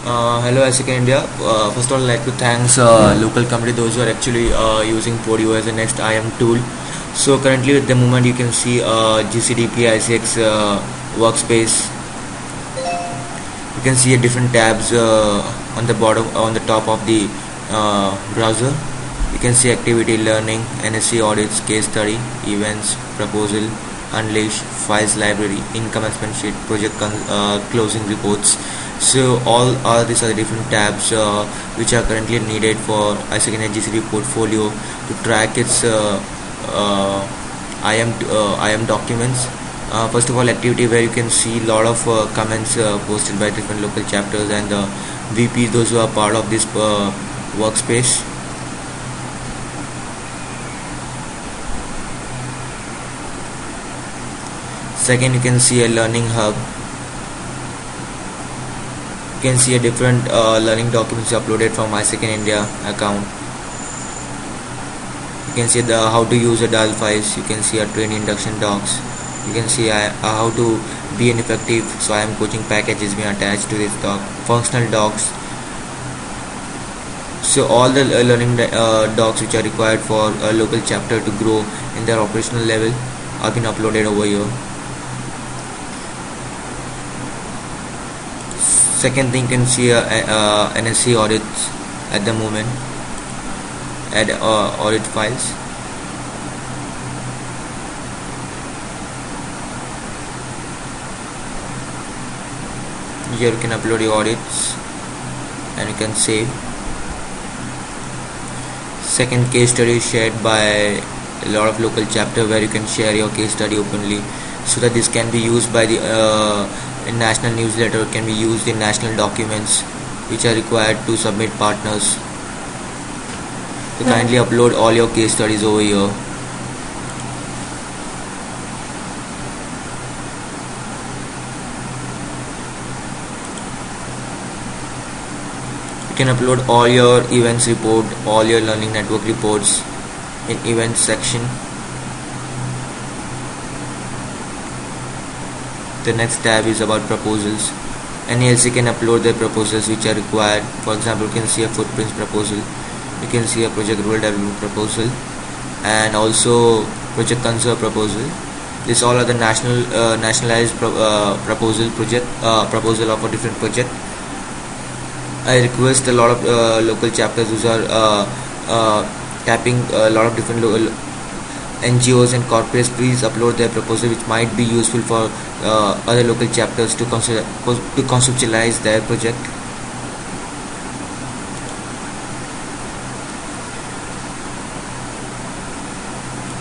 Hello, ASIC India. First of all, I'd like to thanks local company those who are actually using Podio as a next IAM tool. So currently at the moment you can see GCDP ICX workspace. You can see different tabs on the bottom, on the top of the browser. You can see activity, learning, NSC audits, case study, events, proposal, unleash, files library, income expense sheet, project closing reports. So all these are the different tabs which are currently needed for ISEC and GCP portfolio to track its IAM documents. First of all, activity, where you can see a lot of comments posted by different local chapters and the VPs, those who are part of this workspace. Second, you can see a learning hub. You can see a different learning documents uploaded from ISEC India account. You can see the how to use a DAL files. You can see a training induction docs. You can see how to be an effective IAM coaching package is being attached to this doc. Functional docs. So all the learning docs which are required for a local chapter to grow in their operational level have been uploaded over here. Second thing, you can see NSC audits at the moment. Add audit files. Here you can upload your audits and you can save. Second, case study shared by a lot of local chapter, where you can share your case study openly, so that this can be used by the national newsletter, can be used in national documents which are required to submit partners. So kindly upload all your case studies over here. You can upload all your events report, all your learning network reports in events section. The next tab is about proposals. Any LC can upload their proposals which are required. For example, you can see a footprints proposal, you can see a project role development proposal, and also project conserve proposal. These all are the nationalized proposal of a different project. I request a lot of local chapters who are tapping a lot of different NGOs and corporates, please upload their proposal which might be useful for other local chapters to conceptualize their project.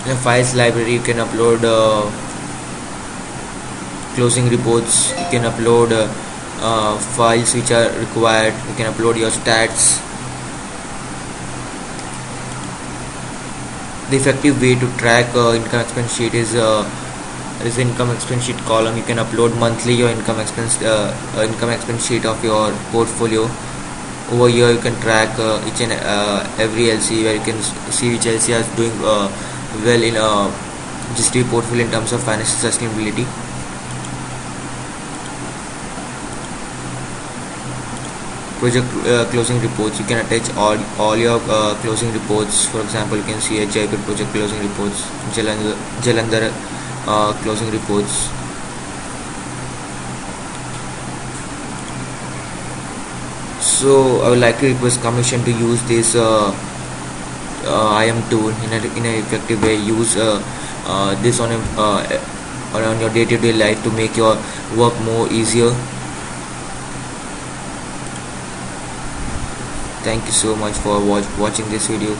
In the files library, you can upload closing reports, you can upload files which are required, you can upload your stats. The effective way to track income expense sheet is income expense sheet column. You can upload monthly your income expense sheet of your portfolio. Over here you can track each and every LC, where you can see which LC is doing well in GCP portfolio in terms of financial sustainability. Project closing reports, you can attach all your closing reports. For example, you can see a Jaipur project closing reports, Jalandhar closing reports. So I would like to request Commission to use this IAM tool in an effective way. Use this on your day-to-day life to make your work more easier. Thank you so much for watching this video.